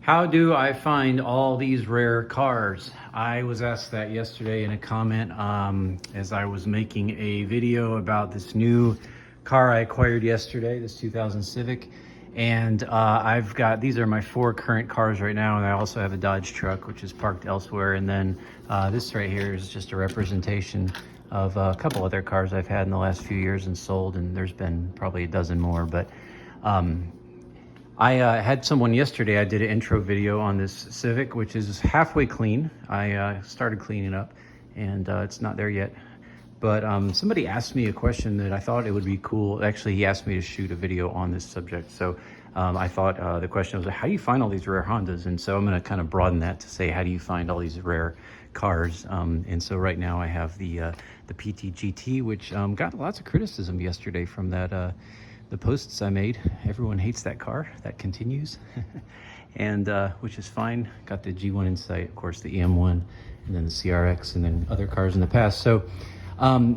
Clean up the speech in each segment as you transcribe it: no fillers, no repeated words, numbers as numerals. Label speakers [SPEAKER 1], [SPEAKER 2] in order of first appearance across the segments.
[SPEAKER 1] How do I find all these rare cars? I was asked that yesterday in a comment as I was making a video about this new car I acquired yesterday, this 2000 Civic. And I've got, these are my 4 current cars right now, and I also have a Dodge truck, which is parked elsewhere. And then this right here is just a representation of a couple other cars I've had in the last few years and sold, and there's been probably a dozen more. But I had someone yesterday, I did an intro video on this Civic, which is halfway clean. I started cleaning up, and it's not there yet. But somebody asked me a question that I thought it would be cool. Actually, he asked me to shoot a video on this subject. So I thought the question was, how do you find all these rare Hondas? And so I'm gonna kind of broaden that to say, how do you find all these rare cars? And so right now I have the PT GT, which got lots of criticism yesterday from that the posts I made. Everyone hates that car. That continues. And which is fine. Got the G1 Insight, of course, the EM1, and then the CRX, and then other cars in the past. So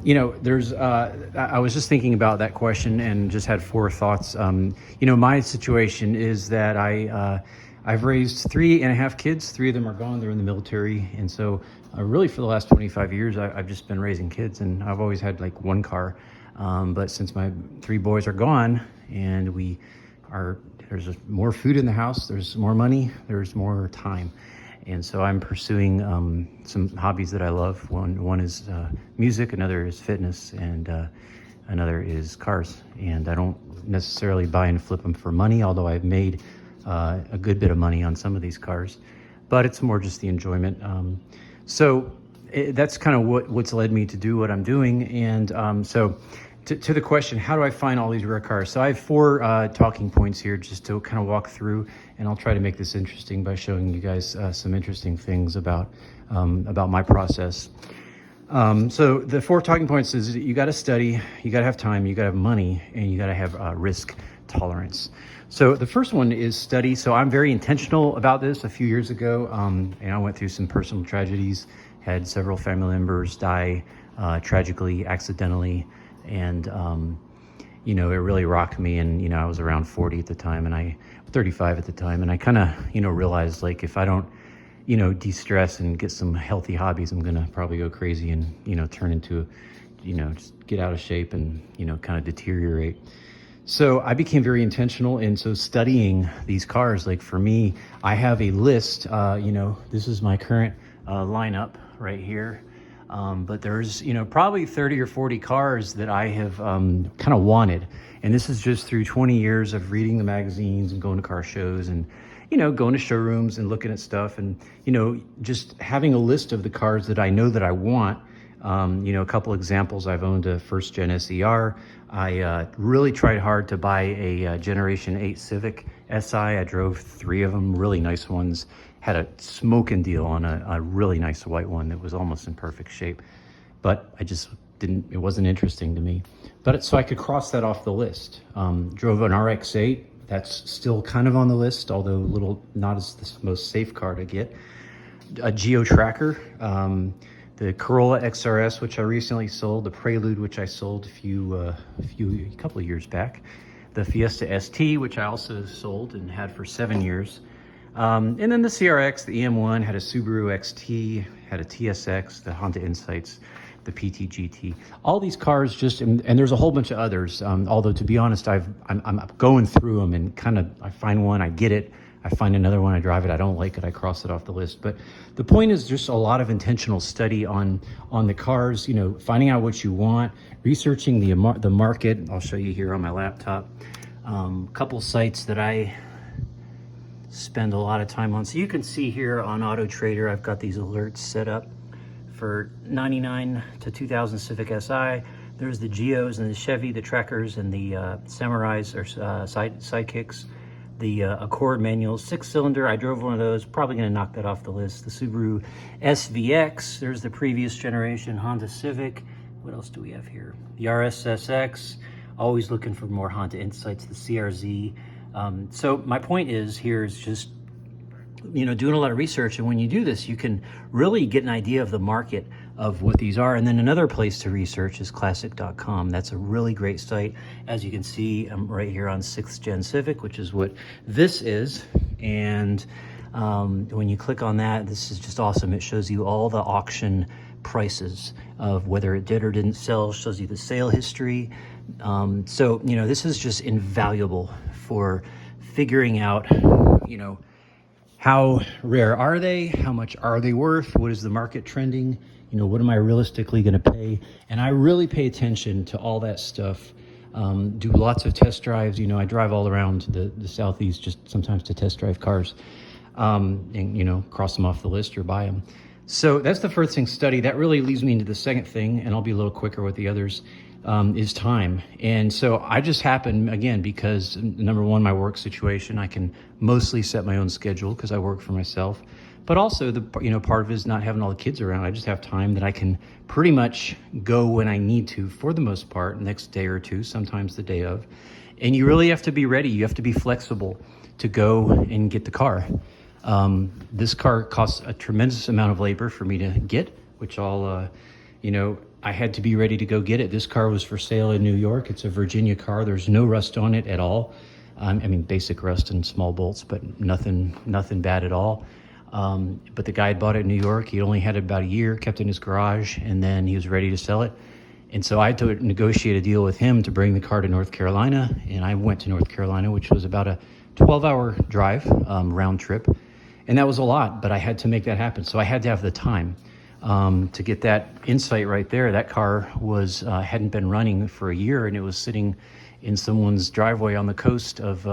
[SPEAKER 1] you know, there's I was just thinking about that question and just had 4 thoughts. You know, my situation is that I've raised 3.5 kids. 3 of them are gone. They're in the military. And so really for the last 25 years, I've just been raising kids, and I've always had like 1 car. But since my 3 boys are gone, and there's more food in the house, there's more money, there's more time. And so I'm pursuing some hobbies that I love. One is music, another is fitness, and another is cars. And I don't necessarily buy and flip them for money, although I've made a good bit of money on some of these cars. But it's more just the enjoyment. That's kind of what's led me to do what I'm doing. And so to the question, how do I find all these rare cars? So I have 4 talking points here just to kind of walk through, and I'll try to make this interesting by showing you guys some interesting things about my process. So the 4 talking points is you got to study, you got to have time, you got to have money, and you got to have risk tolerance. So the first one is study. So I'm very intentional about this. A few years ago, and I went through some personal tragedies, had several family members die tragically, accidentally. And, you know, it really rocked me. And, you know, I was around 40 at the time, and 35 at the time. And I kind of, you know, realized, like, if I don't, you know, de-stress and get some healthy hobbies, I'm going to probably go crazy and, you know, turn into, you know, just get out of shape and, you know, kind of deteriorate. So I became very intentional. And so studying these cars, like for me, I have a list, you know, this is my current lineup right here. But there's, you know, probably 30 or 40 cars that I have kind of wanted. And this is just through 20 years of reading the magazines and going to car shows and, you know, going to showrooms and looking at stuff and, you know, just having a list of the cars that I know that I want. You know, a couple examples, I've owned a first gen SER. I really tried hard to buy a Generation 8 Civic Si. I drove 3 of them, really nice ones. Had a smoking deal on a really nice white one that was almost in perfect shape, but I just it wasn't interesting to me. But so I could cross that off the list. Drove an RX-8, that's still kind of on the list, although a little not as the most safe car to get. A Geo Tracker, the Corolla XRS, which I recently sold, the Prelude, which I sold a couple of years back, the Fiesta ST, which I also sold and had for 7 years. And then the CRX, the EM1, had a Subaru XT, had a TSX, the Honda Insights, the PT GT. All these cars just, and there's a whole bunch of others. Although to be honest, I'm going through them and kind of, I find one, I get it. I find another one, I drive it, I don't like it, I cross it off the list. But the point is just a lot of intentional study on the cars, you know, finding out what you want, researching the market. I'll show you here on my laptop. Couple sites that I spend a lot of time on. So you can see here on Auto Trader, I've got these alerts set up for 99 to 2000 Civic Si. There's the Geos and the Chevy, the Trackers, and the Samurais or Sidekicks. The Accord manuals, 6-cylinder. I drove one of those, probably gonna knock that off the list. The Subaru SVX, there's the previous generation Honda Civic. What else do we have here? The RSSX, always looking for more Honda Insights, the CRZ. So my point is here is just, you know, doing a lot of research. And when you do this, you can really get an idea of the market of what these are. And then another place to research is classic.com. That's a really great site. As you can see, I'm right here on 6th Gen Civic, which is what this is. And When you click on that, this is just awesome. It shows you all the auction prices of whether it did or didn't sell, shows you the sale history. So, you know, this is just invaluable for figuring out, you know, how rare are they? How much are they worth? What is the market trending? You know, what am I realistically going to pay? And I really pay attention to all that stuff. Do lots of test drives. You know, I drive all around the Southeast just sometimes to test drive cars, and, you know, cross them off the list or buy them. So that's the first thing, study. That really leads me into the second thing, and I'll be a little quicker with the others, is time. And so I just happen, again, because number one, my work situation, I can mostly set my own schedule because I work for myself. But also, part of it is not having all the kids around. I just have time that I can pretty much go when I need to, for the most part, next day or two, sometimes the day of. And you really have to be ready. You have to be flexible to go and get the car. This car costs a tremendous amount of labor for me to get, which I had to be ready to go get it. This car was for sale in New York. It's a Virginia car. There's no rust on it at all. Basic rust and small bolts, but nothing bad at all. But the guy had bought it in New York. He only had it about a year, kept it in his garage, and then he was ready to sell it. And so I had to negotiate a deal with him to bring the car to North Carolina. And I went to North Carolina, which was about a 12-hour drive, round trip. And that was a lot, but I had to make that happen. So I had to have the time to get that insight right there. That car hadn't been running for a year, and it was sitting in someone's driveway on the coast of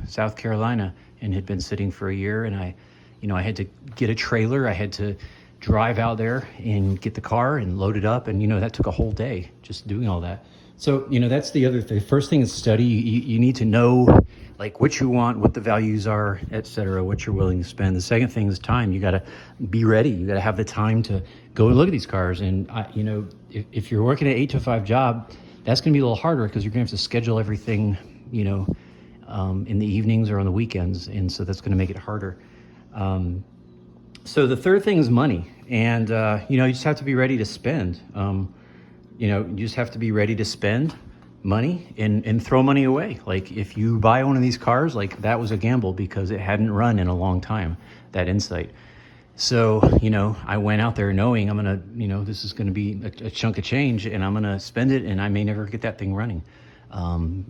[SPEAKER 1] South Carolina and had been sitting for a year. And I had to get a trailer. I had to drive out there and get the car and load it up. And, that took a whole day just doing all that. So, that's the other thing. First thing is study. You need to know like what you want, what the values are, et cetera, what you're willing to spend. The second thing is time. You got to be ready. You got to have the time to go and look at these cars. And, if you're working an 8-to-5 job, that's going to be a little harder because you're going to have to schedule everything, in the evenings or on the weekends. And so that's going to make it harder. So the third thing is money. And, you just have to be ready to spend. You just have to be ready to spend money and throw money away. Like if you buy one of these cars, like that was a gamble because it hadn't run in a long time, that Insight. So, I went out there knowing I'm going to, this is going to be a chunk of change and I'm going to spend it and I may never get that thing running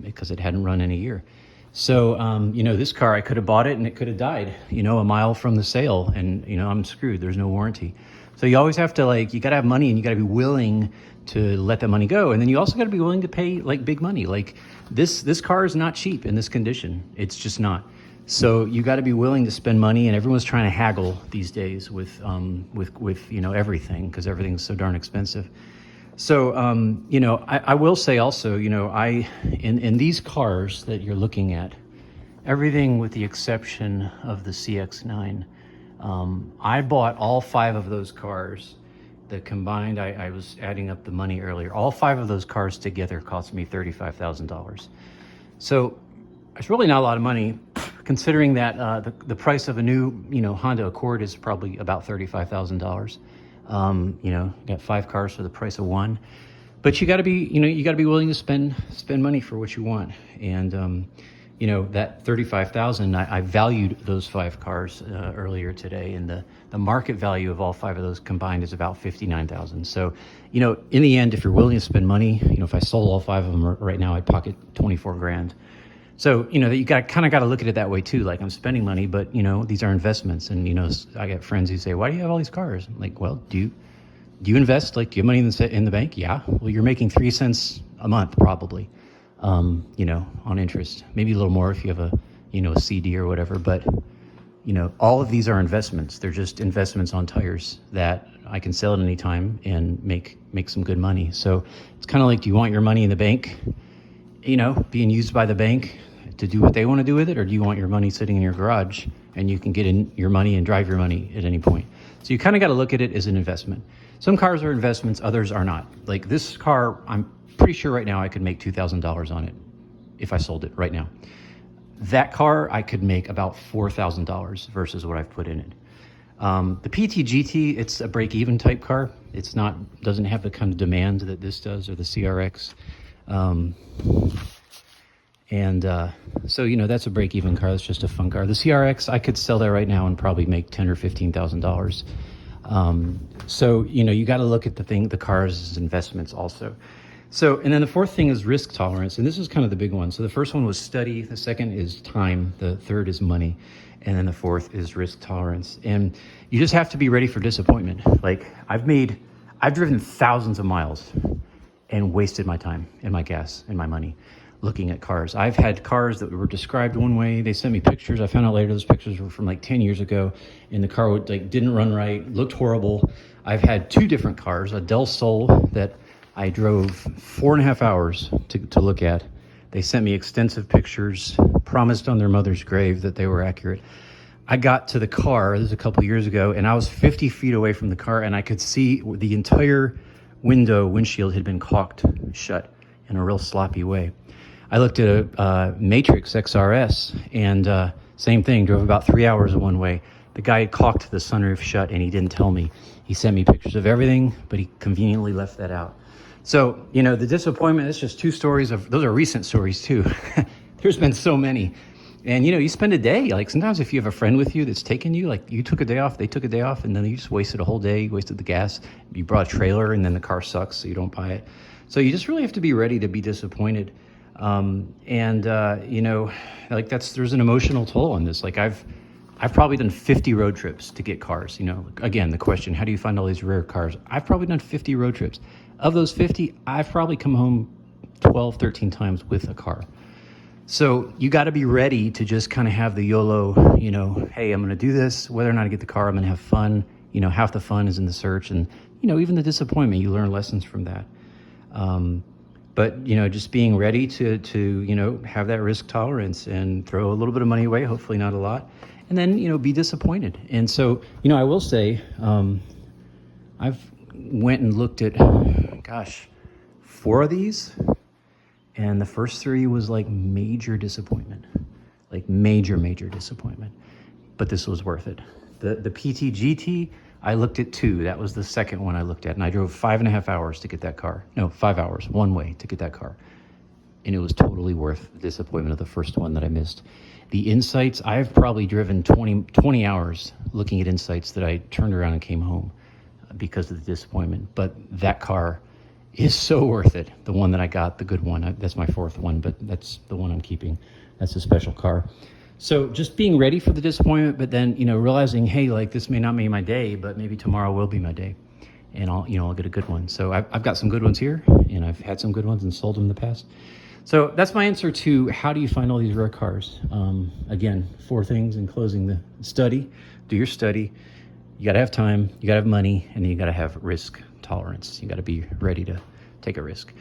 [SPEAKER 1] because it hadn't run in a year. So, this car, I could have bought it and it could have died, a mile from the sale and, I'm screwed. There's no warranty. So you always have to you got to have money and you got to be willing to let that money go. And then you also got to be willing to pay like big money. Like this car is not cheap in this condition. It's just not. So you got to be willing to spend money, and everyone's trying to haggle these days with everything because everything's so darn expensive. So, I will say also, in these cars that you're looking at, everything with the exception of the CX-9, I bought all 5 of those cars. The combined, I was adding up the money earlier. All 5 of those cars together cost me $35,000. So it's really not a lot of money, considering that the price of a new, Honda Accord is probably about $35,000. Got 5 cars for the price of 1. But you got to be, you got to be willing to spend money for what you want. And that $35,000, I valued those 5 cars earlier today, and the market value of all 5 of those combined is about $59,000. So, in the end, if you're willing to spend money, if I sold all 5 of them right now, I'd pocket $24,000. So, you got to look at it that way too. Like I'm spending money, but these are investments. And, I got friends who say, why do you have all these cars? I'm like, well, do you invest? Like, do you have money in the bank? Yeah. Well, you're making 3 cents a month, probably, on interest, maybe a little more if you have a CD or whatever. But, all of these are investments. They're just investments on tires that I can sell at any time and make some good money. So it's kind of like, do you want your money in the bank, being used by the bank to do what they want to do with it? Or do you want your money sitting in your garage and you can get in your money and drive your money at any point? So you kind of got to look at it as an investment. Some cars are investments, others are not. Like this car, I'm pretty sure right now I could make $2,000 on it if I sold it right now. That car, I could make about $4,000 versus what I've put in it. The PT GT, it's a break-even type car. It's doesn't have the kind of demand that this does, or the CRX. And so, you know, that's a break-even car. That's just a fun car. The CRX, I could sell that right now and probably make $10,000 or $15,000. So, you know, you got to look at the cars as investments also. So, and then the fourth thing is risk tolerance. And this is kind of the big one. So the first one was study. The second is time. The third is money. And then the fourth is risk tolerance. And you just have to be ready for disappointment. Like I've driven thousands of miles and wasted my time and my gas and my money looking at cars. I've had cars that were described one way. They sent me pictures. I found out later those pictures were from like 10 years ago, and the car didn't run right, looked horrible. I've had two different cars, a Del Sol that I drove 4.5 hours to look at. They sent me extensive pictures, promised on their mother's grave that they were accurate. I got to the car, this was a couple years ago, and I was 50 feet away from the car, and I could see the entire windshield had been caulked shut in a real sloppy way. I looked at a Matrix XRS, and same thing, drove about 3 hours one way. The guy had caulked the sunroof shut, and he didn't tell me. He sent me pictures of everything, but he conveniently left that out. So, you know, the disappointment, it's just two stories those are recent stories too. There's been so many. And, you know, you spend a day, like sometimes if you have a friend with you that's taken you, like you took a day off, they took a day off, and then you just wasted a whole day, you wasted the gas. You brought a trailer, and then the car sucks, so you don't buy it. So you just really have to be ready to be disappointed. You know, like there's an emotional toll on this. Like I've probably done 50 road trips to get cars. You know, again, the question, how do you find all these rare cars? I've probably done 50 road trips. Of those 50, I've probably come home 12, 13 times with a car. So you got to be ready to just kind of have the YOLO, you know, hey, I'm going to do this. Whether or not I get the car, I'm going to have fun. You know, half the fun is in the search, and, you know, even the disappointment, you learn lessons from that. But, you know, just being ready to, you know, have that risk tolerance and throw a little bit of money away, hopefully not a lot, and then, you know, be disappointed. And so, you know, I will say, I've went and looked at, 4 of these, and the first 3 was like major disappointment, like major disappointment, but this was worth it. The PT GT, I looked at 2. That was the second one I looked at, and I drove 5.5 hours to get that car. No, 5 hours one way to get that car, and it was totally worth the disappointment of the first one that I missed. The Insights, I've probably driven 20 hours looking at Insights that I turned around and came home because of the disappointment. But that car is so worth it. The one that I got, the good one, that's my 4th one, but that's the one I'm keeping. That's a special car. So just being ready for the disappointment, but then, you know, realizing, hey, like this may not be my day, but maybe tomorrow will be my day, and I'll get a good one. So I've got some good ones here, and I've had some good ones and sold them in the past. So that's my answer to how do you find all these rare cars. Again, 4 things in closing: the study, do your study. You got to have time, you got to have money, and then you got to have risk tolerance. You got to be ready to take a risk.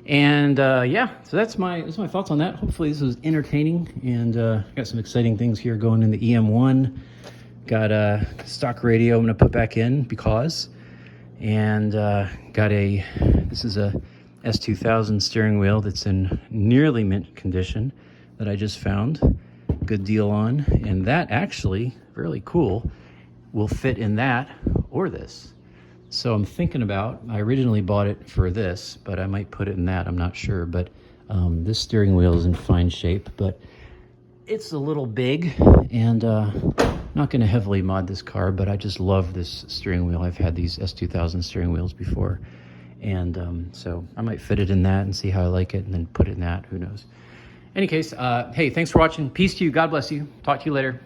[SPEAKER 1] And yeah, so that's my thoughts on that. Hopefully this was entertaining, and got some exciting things here going in the EM1. Got a stock radio I'm going to put back in because, and this is a S2000 steering wheel that's in nearly mint condition that I just found. Good deal on, and that actually, really cool, will fit in that or this. So I'm thinking about, I originally bought it for this, but I might put it in that, I'm not sure. But this steering wheel is in fine shape, but it's a little big, and not going to heavily mod this car, but I just love this steering wheel. I've had these S2000 steering wheels before, and so I might fit it in that and see how I like it, and then put it in that, who knows. Any case, hey, thanks for watching. Peace to you. God bless you. Talk to you later.